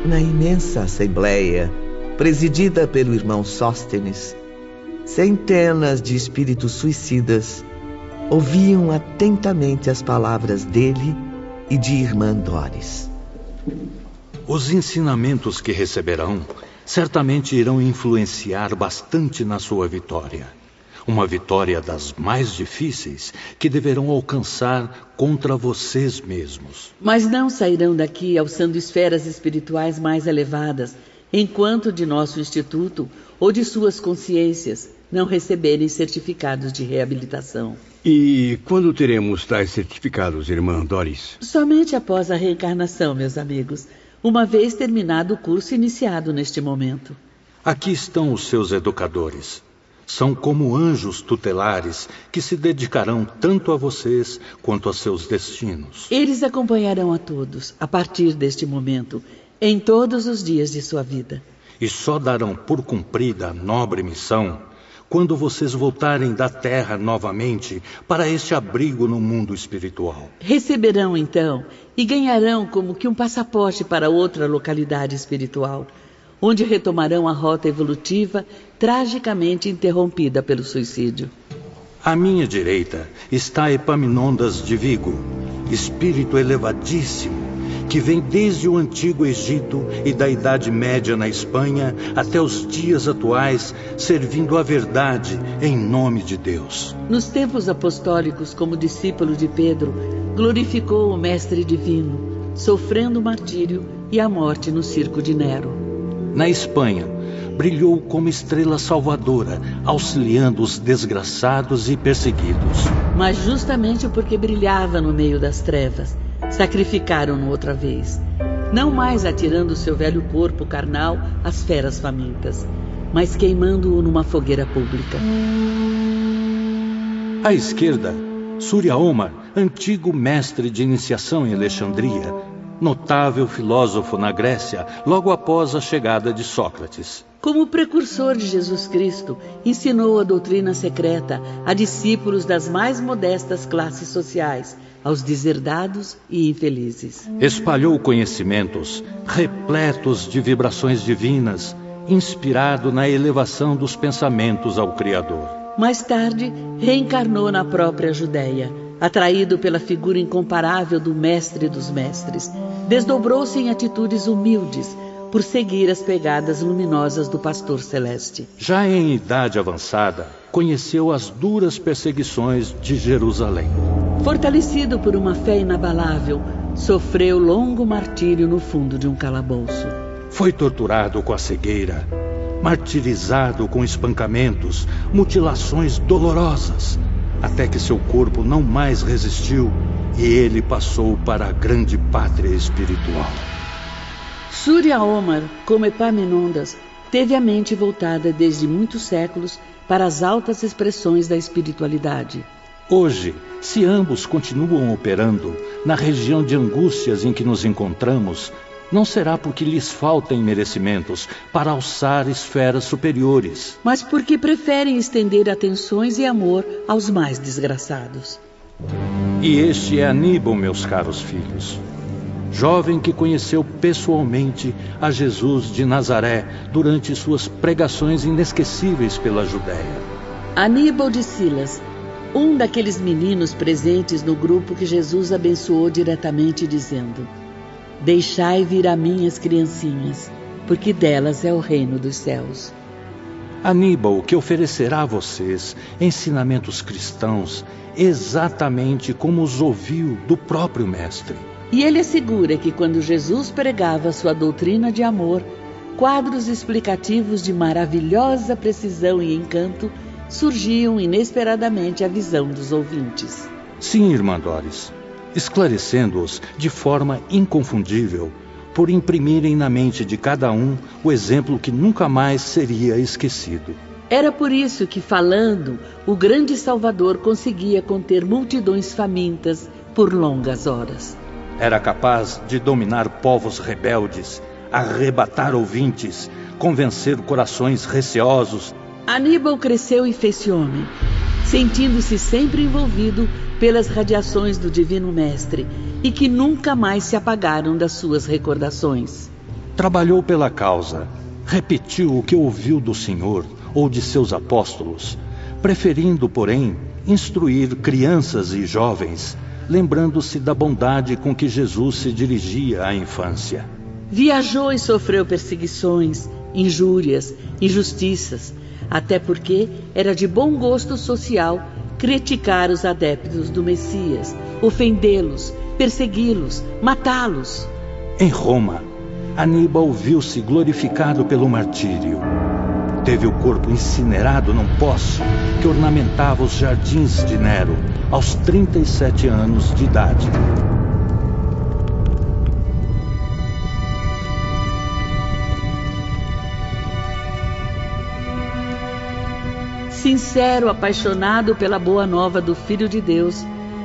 Na imensa assembleia, presidida pelo irmão Sóstenes, centenas de espíritos suicidas ouviam atentamente as palavras dele e de irmã Doris. Os ensinamentos que receberão certamente irão influenciar bastante na sua vitória. Uma vitória das mais difíceis que deverão alcançar contra vocês mesmos. Mas não sairão daqui alçando esferas espirituais mais elevadas, enquanto de nosso instituto ou de suas consciências não receberem certificados de reabilitação. E quando teremos tais certificados, irmã Doris? Somente após a reencarnação, meus amigos, uma vez terminado o curso iniciado neste momento. Aqui estão os seus educadores. São como anjos tutelares que se dedicarão tanto a vocês quanto a seus destinos. Eles acompanharão a todos, a partir deste momento, em todos os dias de sua vida. E só darão por cumprida a nobre missão quando vocês voltarem da Terra novamente para este abrigo no mundo espiritual. Receberão, então, e ganharão como que um passaporte para outra localidade espiritual, onde retomarão a rota evolutiva tragicamente interrompida pelo suicídio. À minha direita está Epaminondas de Vigo, espírito elevadíssimo, que vem desde o Antigo Egito e da Idade Média na Espanha até os dias atuais, servindo a verdade em nome de Deus. Nos tempos apostólicos, como discípulo de Pedro, glorificou o Mestre Divino, sofrendo o martírio e a morte no circo de Nero. Na Espanha, brilhou como estrela salvadora, auxiliando os desgraçados e perseguidos. Mas justamente porque brilhava no meio das trevas, sacrificaram-no outra vez, não mais atirando seu velho corpo carnal às feras famintas, mas queimando-o numa fogueira pública. À esquerda, Surya Omar, antigo mestre de iniciação em Alexandria, notável filósofo na Grécia, logo após a chegada de Sócrates. Como precursor de Jesus Cristo, ensinou a doutrina secreta a discípulos das mais modestas classes sociais, aos deserdados e infelizes. Espalhou conhecimentos repletos de vibrações divinas, inspirado na elevação dos pensamentos ao Criador. Mais tarde, reencarnou na própria Judéia, atraído pela figura incomparável do Mestre dos Mestres. Desdobrou-se em atitudes humildes, por seguir as pegadas luminosas do Pastor Celeste. Já em idade avançada, conheceu as duras perseguições de Jerusalém. Fortalecido por uma fé inabalável, sofreu longo martírio no fundo de um calabouço. Foi torturado com a cegueira, martirizado com espancamentos, mutilações dolorosas, até que seu corpo não mais resistiu e ele passou para a grande pátria espiritual. Surya Omar, como Epaminondas, teve a mente voltada desde muitos séculos para as altas expressões da espiritualidade. Hoje, se ambos continuam operando na região de angústias em que nos encontramos, não será porque lhes faltem merecimentos para alçar esferas superiores, mas porque preferem estender atenções e amor aos mais desgraçados. E este é Aníbal, meus caros filhos, jovem que conheceu pessoalmente a Jesus de Nazaré durante suas pregações inesquecíveis pela Judéia. Aníbal de Silas, um daqueles meninos presentes no grupo que Jesus abençoou diretamente, dizendo: "Deixai vir a mim as criancinhas, porque delas é o reino dos céus." Aníbal, que oferecerá a vocês ensinamentos cristãos exatamente como os ouviu do próprio Mestre. E ele assegura que quando Jesus pregava sua doutrina de amor, quadros explicativos de maravilhosa precisão e encanto surgiam inesperadamente à visão dos ouvintes. Sim, irmã Doris, esclarecendo-os de forma inconfundível, por imprimirem na mente de cada um o exemplo que nunca mais seria esquecido. Era por isso que, falando, o grande Salvador conseguia conter multidões famintas por longas horas. Era capaz de dominar povos rebeldes, arrebatar ouvintes, convencer corações receosos. Aníbal cresceu e fez-se homem, sentindo-se sempre envolvido pelas radiações do Divino Mestre e que nunca mais se apagaram das suas recordações. Trabalhou pela causa, repetiu o que ouviu do Senhor ou de seus apóstolos, preferindo, porém, instruir crianças e jovens, lembrando-se da bondade com que Jesus se dirigia à infância. Viajou e sofreu perseguições, injúrias, injustiças, até porque era de bom gosto social criticar os adeptos do Messias, ofendê-los, persegui-los, matá-los. Em Roma, Aníbal viu-se glorificado pelo martírio. Teve o corpo incinerado num poço que ornamentava os jardins de Nero, aos 37 anos de idade. Sincero, apaixonado pela boa nova do Filho de Deus,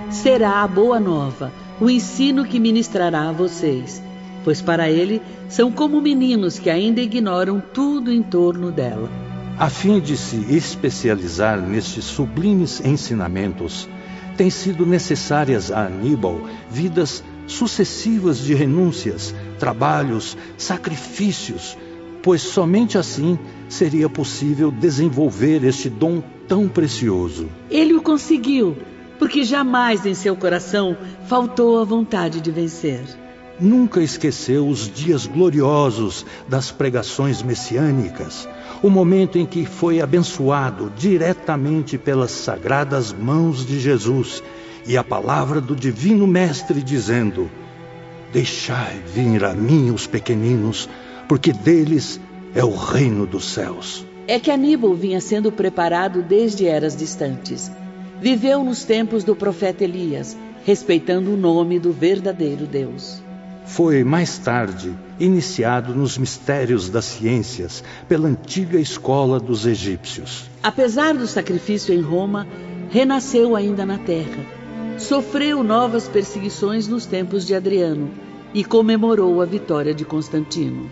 será a boa nova, o ensino que ministrará a vocês, pois para ele são como meninos que ainda ignoram tudo em torno dela. A fim de se especializar nestes sublimes ensinamentos, têm sido necessárias a Aníbal vidas sucessivas de renúncias, trabalhos, sacrifícios, pois somente assim seria possível desenvolver este dom tão precioso. Ele o conseguiu, porque jamais em seu coração faltou a vontade de vencer. Nunca esqueceu os dias gloriosos das pregações messiânicas, o momento em que foi abençoado diretamente pelas sagradas mãos de Jesus e a palavra do Divino Mestre dizendo: deixai vir a mim os pequeninos, porque deles é o reino dos céus. É que Aníbal vinha sendo preparado desde eras distantes. Viveu nos tempos do profeta Elias, respeitando o nome do verdadeiro Deus. Foi, mais tarde, iniciado nos mistérios das ciências pela antiga escola dos egípcios. Apesar do sacrifício em Roma, renasceu ainda na terra. Sofreu novas perseguições nos tempos de Adriano e comemorou a vitória de Constantino.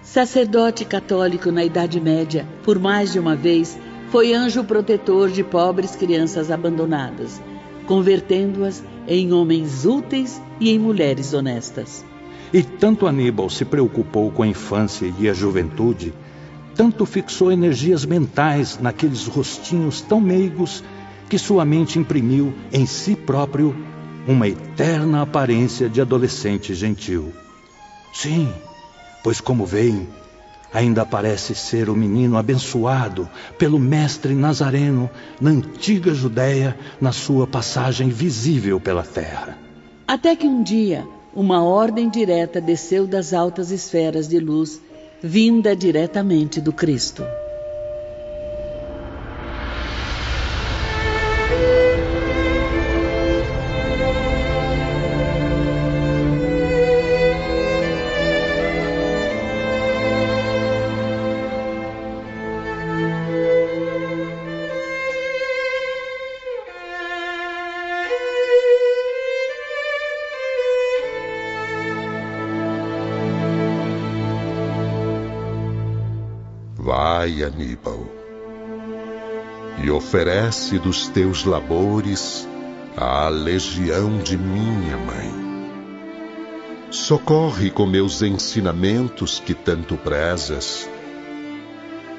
Sacerdote católico na Idade Média, por mais de uma vez, foi anjo protetor de pobres crianças abandonadas, convertendo-as em homens úteis e em mulheres honestas. E tanto Aníbal se preocupou com a infância e a juventude, tanto fixou energias mentais naqueles rostinhos tão meigos, que sua mente imprimiu em si próprio uma eterna aparência de adolescente gentil. Sim, pois como veem, ainda parece ser o menino abençoado pelo mestre Nazareno na antiga Judéia, na sua passagem visível pela terra. Até que um dia, uma ordem direta desceu das altas esferas de luz, vinda diretamente do Cristo. Vai, Aníbal, e oferece dos teus labores à legião de minha mãe. Socorre com meus ensinamentos que tanto prezas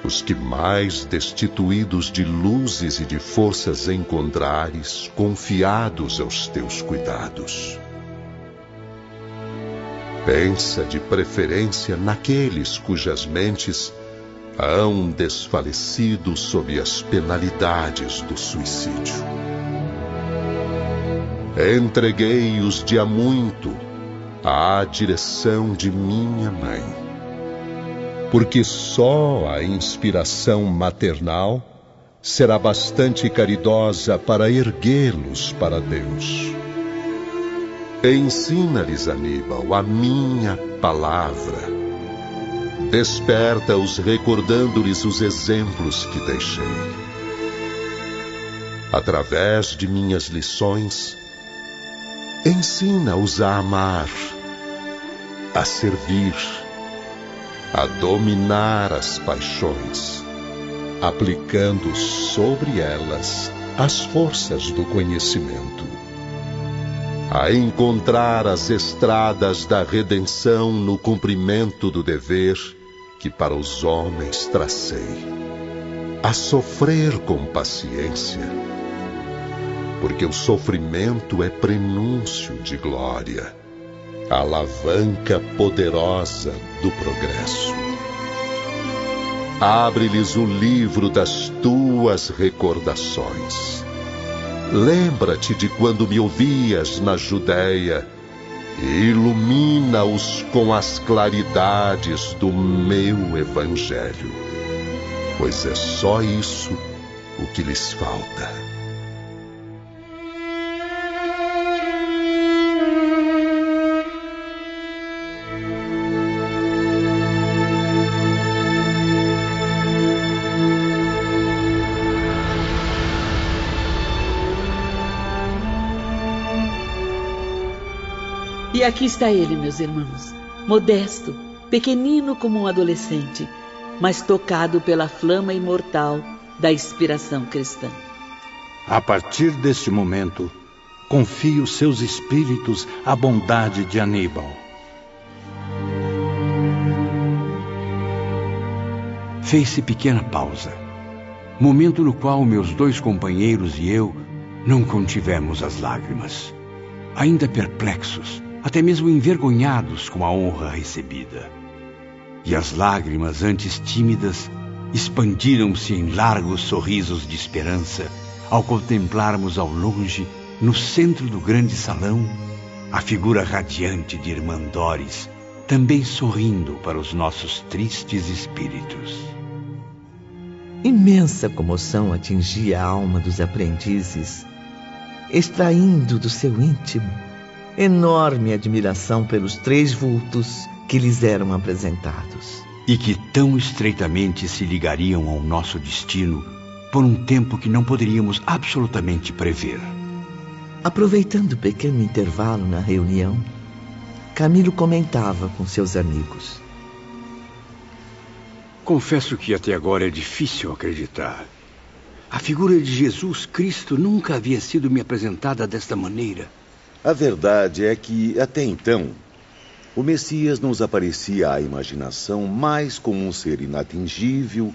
os que mais destituídos de luzes e de forças encontrares, confiados aos teus cuidados. Pensa de preferência naqueles cujas mentes hão desfalecido sob as penalidades do suicídio. Entreguei-os de há muito à direção de minha mãe, porque só a inspiração maternal será bastante caridosa para erguê-los para Deus. Ensina-lhes, Aníbal, a minha palavra. Desperta-os recordando-lhes os exemplos que deixei. Através de minhas lições, ensina-os a amar, a servir, a dominar as paixões, aplicando sobre elas as forças do conhecimento. a encontrar as estradas da redenção no cumprimento do dever que para os homens tracei, a sofrer com paciência, porque o sofrimento é prenúncio de glória, alavanca poderosa do progresso. Abre-lhes o livro das tuas recordações. Lembra-te de quando me ouvias na Judéia e ilumina-os com as claridades do meu evangelho, pois é só isso o que lhes falta. E aqui está ele, meus irmãos, modesto, pequenino como um adolescente, mas tocado pela flama imortal da inspiração cristã. A partir deste momento, confio seus espíritos à bondade de Aníbal. Fez-se pequena pausa, momento no qual meus dois companheiros e eu não contivemos as lágrimas, ainda perplexos, até mesmo envergonhados com a honra recebida. E as lágrimas, antes tímidas, expandiram-se em largos sorrisos de esperança ao contemplarmos ao longe, no centro do grande salão, a figura radiante de Irmã Doris, também sorrindo para os nossos tristes espíritos. Imensa comoção atingia a alma dos aprendizes, extraindo do seu íntimo enorme admiração pelos três vultos que lhes eram apresentados. E que tão estreitamente se ligariam ao nosso destino por um tempo que não poderíamos absolutamente prever. Aproveitando o pequeno intervalo na reunião, Camilo comentava com seus amigos. Confesso que até agora é difícil acreditar. A figura de Jesus Cristo nunca havia sido me apresentada desta maneira. A verdade é que, até então, o Messias nos aparecia à imaginação mais como um ser inatingível,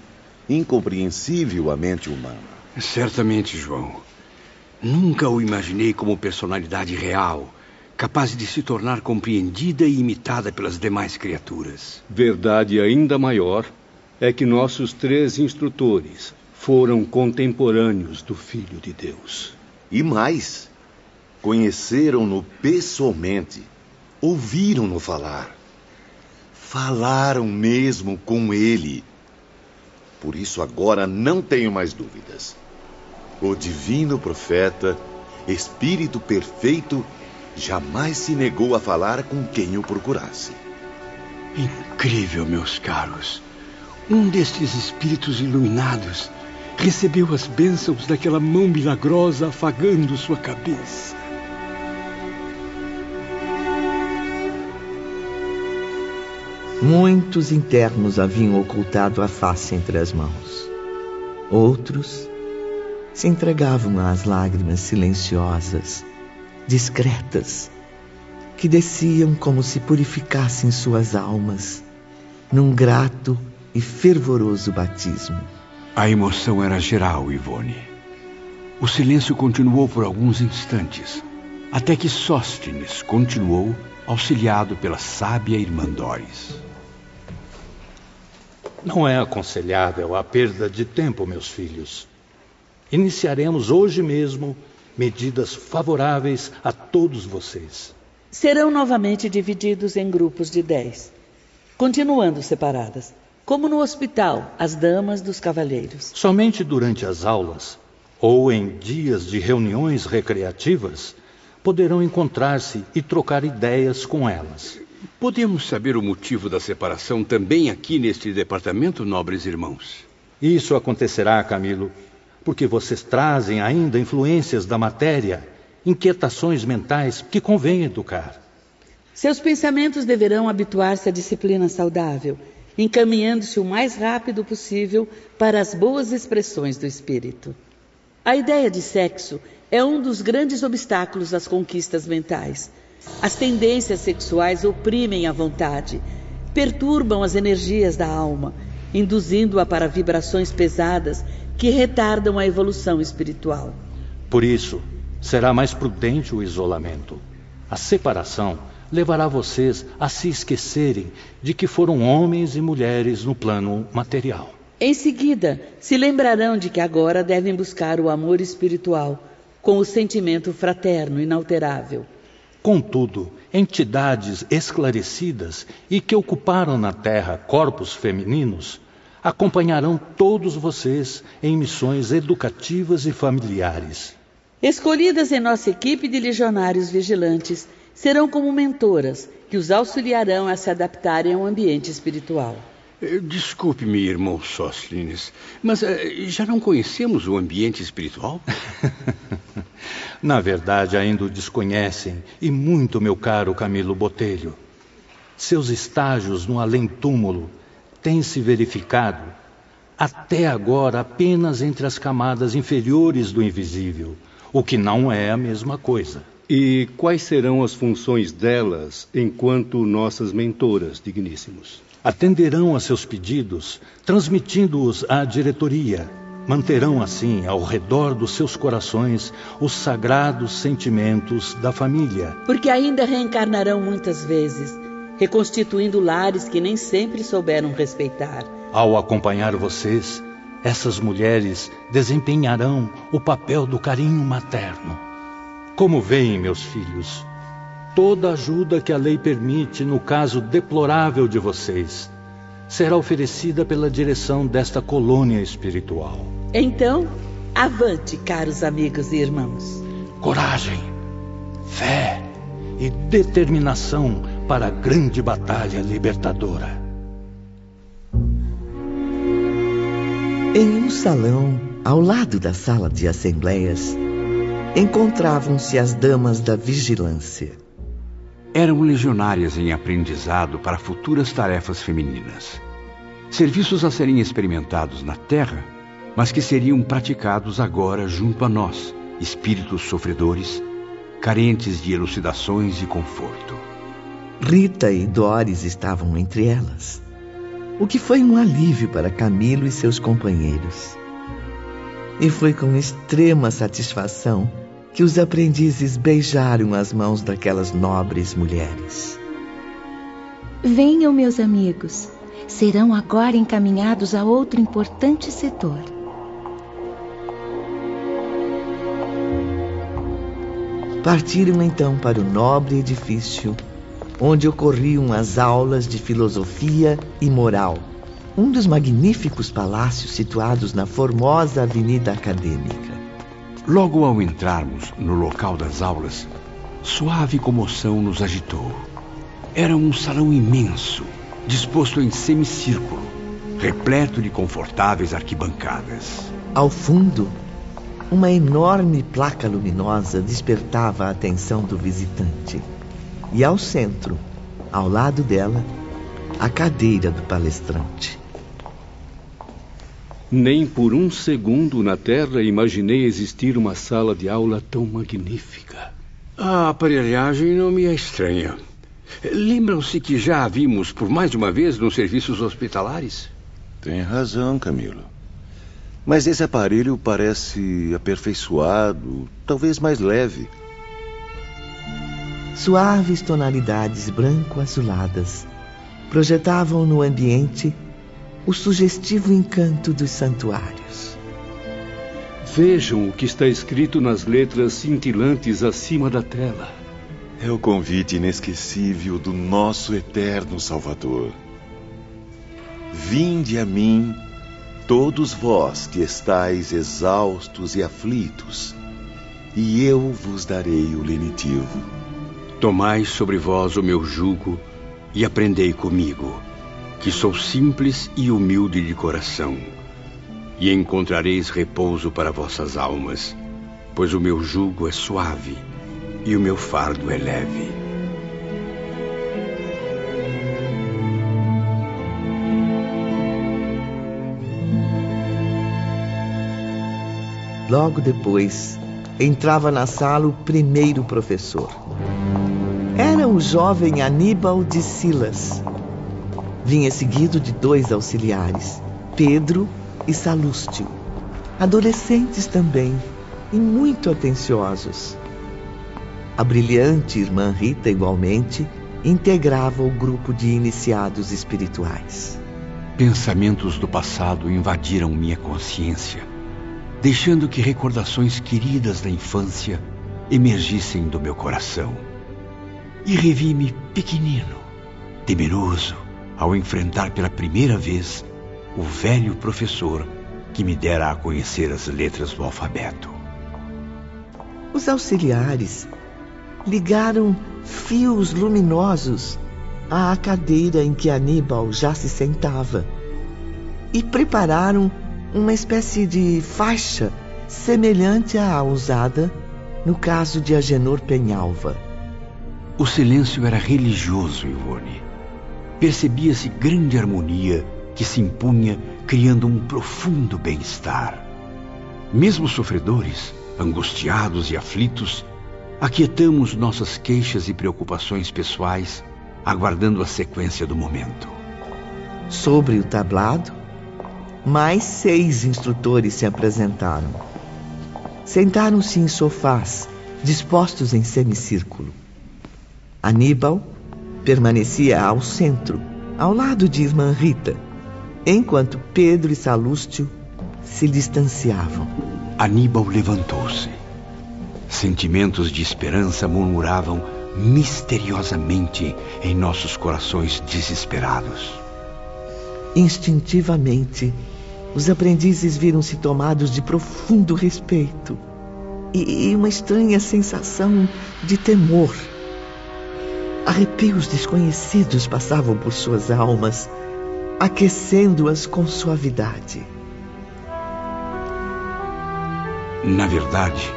incompreensível à mente humana. Certamente, João. Nunca o imaginei como personalidade real, capaz de se tornar compreendida e imitada pelas demais criaturas. Verdade ainda maior é que nossos três instrutores foram contemporâneos do Filho de Deus. E mais, conheceram-no pessoalmente, ouviram-no falar, falaram mesmo com ele. Por isso agora não tenho mais dúvidas. O divino profeta, Espírito perfeito, jamais se negou a falar com quem o procurasse. Incrível, meus caros. Um destes espíritos iluminados recebeu as bênçãos daquela mão milagrosa afagando sua cabeça. Muitos internos haviam ocultado a face entre as mãos. Outros se entregavam às lágrimas silenciosas, discretas, que desciam como se purificassem suas almas num grato e fervoroso batismo. A emoção era geral, Ivone. O silêncio continuou por alguns instantes, até que Sóstenes continuou, auxiliado pela sábia Irmã Doris. Não é aconselhável a perda de tempo, meus filhos. Iniciaremos hoje mesmo medidas favoráveis a todos vocês. Serão novamente divididos em grupos de 10, continuando separadas, como no hospital, as damas dos cavalheiros. Somente durante as aulas, ou em dias de reuniões recreativas, poderão encontrar-se e trocar ideias com elas. Podemos saber o motivo da separação também aqui neste departamento, nobres irmãos? Isso acontecerá, Camilo, porque vocês trazem ainda influências da matéria, inquietações mentais que convém educar. Seus pensamentos deverão habituar-se à disciplina saudável, encaminhando-se o mais rápido possível para as boas expressões do espírito. A ideia de sexo é um dos grandes obstáculos às conquistas mentais. As tendências sexuais oprimem a vontade, perturbam as energias da alma, induzindo-a para vibrações pesadas que retardam a evolução espiritual. Por isso, será mais prudente o isolamento. A separação levará vocês a se esquecerem de que foram homens e mulheres no plano material. Em seguida, se lembrarão de que agora devem buscar o amor espiritual, com o sentimento fraterno inalterável. Contudo, entidades esclarecidas e que ocuparam na Terra corpos femininos acompanharão todos vocês em missões educativas e familiares. Escolhidas em nossa equipe de legionários vigilantes, serão como mentoras que os auxiliarão a se adaptarem ao ambiente espiritual. Desculpe-me, irmão Sóstenes, mas já não conhecemos o ambiente espiritual? Na verdade, ainda o desconhecem, e muito, meu caro Camilo Botelho. Seus estágios no além-túmulo têm se verificado, até agora, apenas entre as camadas inferiores do invisível, o que não é a mesma coisa. E quais serão as funções delas enquanto nossas mentoras, digníssimos? Atenderão a seus pedidos, transmitindo-os à diretoria. Manterão, assim, ao redor dos seus corações os sagrados sentimentos da família. Porque ainda reencarnarão muitas vezes, reconstituindo lares que nem sempre souberam respeitar. Ao acompanhar vocês, essas mulheres desempenharão o papel do carinho materno. Como veem, meus filhos, toda ajuda que a lei permite no caso deplorável de vocês será oferecida pela direção desta colônia espiritual. Então, avante, caros amigos e irmãos. Coragem, fé e determinação para a grande batalha libertadora. Em um salão, ao lado da sala de assembleias, encontravam-se as damas da vigilância. Eram legionárias em aprendizado para futuras tarefas femininas. Serviços a serem experimentados na Terra, mas que seriam praticados agora junto a nós, espíritos sofredores, carentes de elucidações e conforto. Rita e Doris estavam entre elas, o que foi um alívio para Camilo e seus companheiros. E foi com extrema satisfação que os aprendizes beijaram as mãos daquelas nobres mulheres. Venham, meus amigos. Serão agora encaminhados a outro importante setor. Partiram então para o nobre edifício, onde ocorriam as aulas de filosofia e moral, um dos magníficos palácios situados na formosa Avenida Acadêmica. Logo ao entrarmos no local das aulas, suave comoção nos agitou. Era um salão imenso, disposto em semicírculo, repleto de confortáveis arquibancadas. Ao fundo, uma enorme placa luminosa despertava a atenção do visitante. E ao centro, ao lado dela, a cadeira do palestrante. Nem por um segundo na Terra imaginei existir uma sala de aula tão magnífica. A aparelhagem não me é estranha. Lembram-se que já a vimos por mais de uma vez nos serviços hospitalares? Tem razão, Camilo. Mas esse aparelho parece aperfeiçoado, talvez mais leve. Suaves tonalidades branco-azuladas projetavam no ambiente o sugestivo encanto dos santuários. Vejam o que está escrito nas letras cintilantes acima da tela. É o convite inesquecível do nosso eterno Salvador. Vinde a mim, todos vós que estáis exaustos e aflitos, e eu vos darei o lenitivo. Tomai sobre vós o meu jugo e aprendei comigo, que sou simples e humilde de coração, e encontrareis repouso para vossas almas, pois o meu jugo é suave e o meu fardo é leve. Logo depois, entrava na sala o primeiro professor. Era o jovem Aníbal de Silas. Vinha seguido de 2 auxiliares, Pedro e Salústio, adolescentes também e muito atenciosos. A brilhante irmã Rita, igualmente, integrava o grupo de iniciados espirituais. Pensamentos do passado invadiram minha consciência, deixando que recordações queridas da infância emergissem do meu coração. E revi-me pequenino, temeroso, ao enfrentar pela primeira vez o velho professor que me dera a conhecer as letras do alfabeto. Os auxiliares ligaram fios luminosos à cadeira em que Aníbal já se sentava e prepararam uma espécie de faixa semelhante à usada no caso de Agenor Penhalva. O silêncio era religioso, Ivone. Percebia-se grande harmonia que se impunha, criando um profundo bem-estar. Mesmo sofredores, angustiados e aflitos, aquietamos nossas queixas e preocupações pessoais, aguardando a sequência do momento. Sobre o tablado, mais 6 instrutores se apresentaram. Sentaram-se em sofás, dispostos em semicírculo. Aníbal permanecia ao centro, ao lado de irmã Rita, enquanto Pedro e Salústio se distanciavam. Aníbal levantou-se. Sentimentos de esperança murmuravam misteriosamente em nossos corações desesperados. Instintivamente, os aprendizes viram-se tomados de profundo respeito e uma estranha sensação de temor. Arrepios desconhecidos passavam por suas almas, aquecendo-as com suavidade. Na verdade,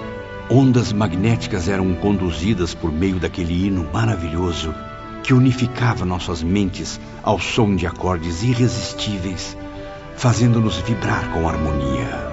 ondas magnéticas eram conduzidas por meio daquele hino maravilhoso que unificava nossas mentes ao som de acordes irresistíveis, fazendo-nos vibrar com harmonia.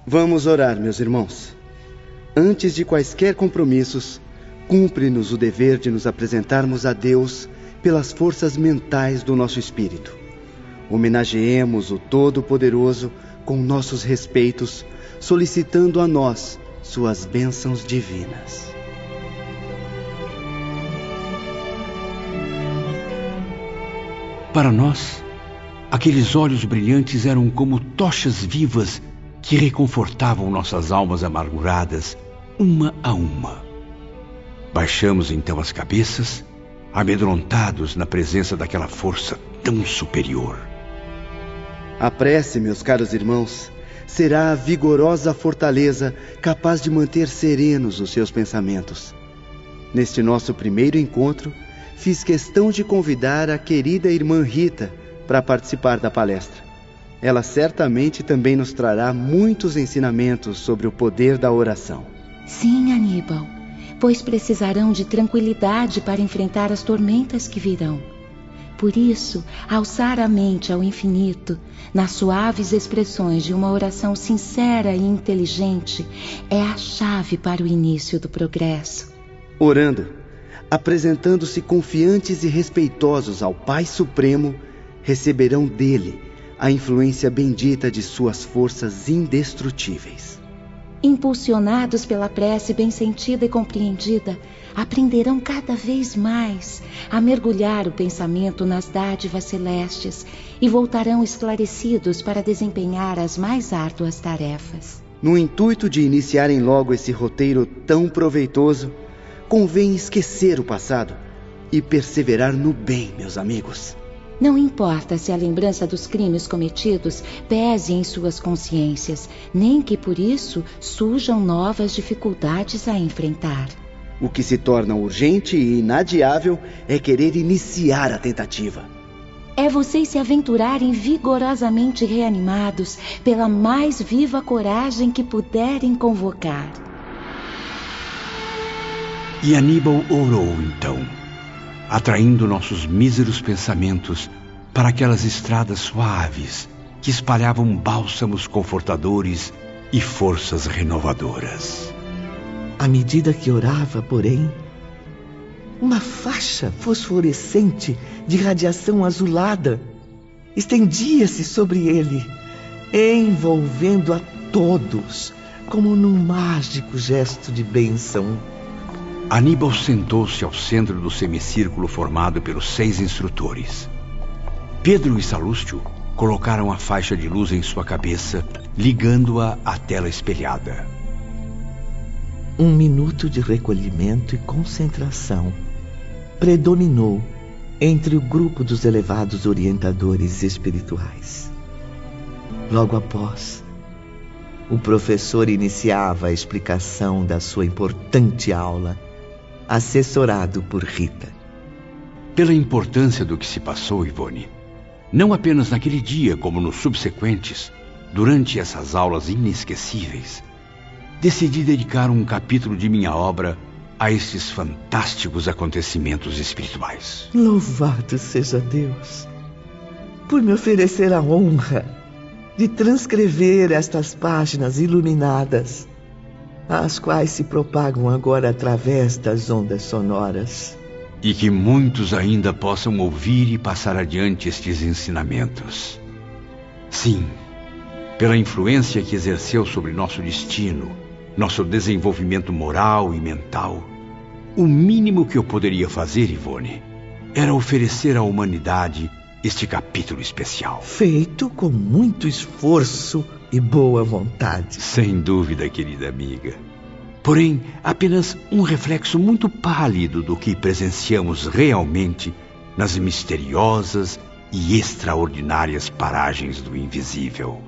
Vamos orar, meus irmãos. Antes de quaisquer compromissos, cumpre-nos o dever de nos apresentarmos a Deus pelas forças mentais do nosso espírito. Homenageemos o Todo-Poderoso com nossos respeitos, solicitando a nós suas bênçãos divinas. Para nós, aqueles olhos brilhantes eram como tochas vivas que reconfortavam nossas almas amarguradas, uma a uma. Baixamos então as cabeças, amedrontados na presença daquela força tão superior. A prece, meus caros irmãos, será a vigorosa fortaleza capaz de manter serenos os seus pensamentos. Neste nosso primeiro encontro, fiz questão de convidar a querida irmã Rita para participar da palestra. Ela certamente também nos trará muitos ensinamentos sobre o poder da oração. Sim, Aníbal, pois precisarão de tranquilidade para enfrentar as tormentas que virão. Por isso, alçar a mente ao infinito, nas suaves expressões de uma oração sincera e inteligente, é a chave para o início do progresso. Orando, apresentando-se confiantes e respeitosos ao Pai Supremo, receberão dele a influência bendita de suas forças indestrutíveis. Impulsionados pela prece bem sentida e compreendida, aprenderão cada vez mais a mergulhar o pensamento nas dádivas celestes e voltarão esclarecidos para desempenhar as mais árduas tarefas. No intuito de iniciarem logo esse roteiro tão proveitoso, convém esquecer o passado e perseverar no bem, meus amigos. Não importa se a lembrança dos crimes cometidos pese em suas consciências, nem que por isso surjam novas dificuldades a enfrentar. O que se torna urgente e inadiável é querer iniciar a tentativa. É vocês se aventurarem vigorosamente reanimados pela mais viva coragem que puderem convocar. E Aníbal orou então, atraindo nossos míseros pensamentos para aquelas estradas suaves que espalhavam bálsamos confortadores e forças renovadoras. À medida que orava, porém, uma faixa fosforescente de radiação azulada estendia-se sobre ele, envolvendo a todos como num mágico gesto de bênção. Aníbal sentou-se ao centro do semicírculo formado pelos 6 instrutores. Pedro e Salúcio colocaram a faixa de luz em sua cabeça, ligando-a à tela espelhada. Um minuto de recolhimento e concentração predominou entre o grupo dos elevados orientadores espirituais. Logo após, o professor iniciava a explicação da sua importante aula, assessorado por Rita. Pela importância do que se passou, Ivone, não apenas naquele dia como nos subsequentes, durante essas aulas inesquecíveis, decidi dedicar um capítulo de minha obra a estes fantásticos acontecimentos espirituais. Louvado seja Deus por me oferecer a honra de transcrever estas páginas iluminadas, as quais se propagam agora através das ondas sonoras. E que muitos ainda possam ouvir e passar adiante estes ensinamentos. Sim, pela influência que exerceu sobre nosso destino, nosso desenvolvimento moral e mental, o mínimo que eu poderia fazer, Ivone, era oferecer à humanidade este capítulo especial. Feito com muito esforço e boa vontade. Sem dúvida, querida amiga. Porém, apenas um reflexo muito pálido do que presenciamos realmente nas misteriosas e extraordinárias paragens do invisível.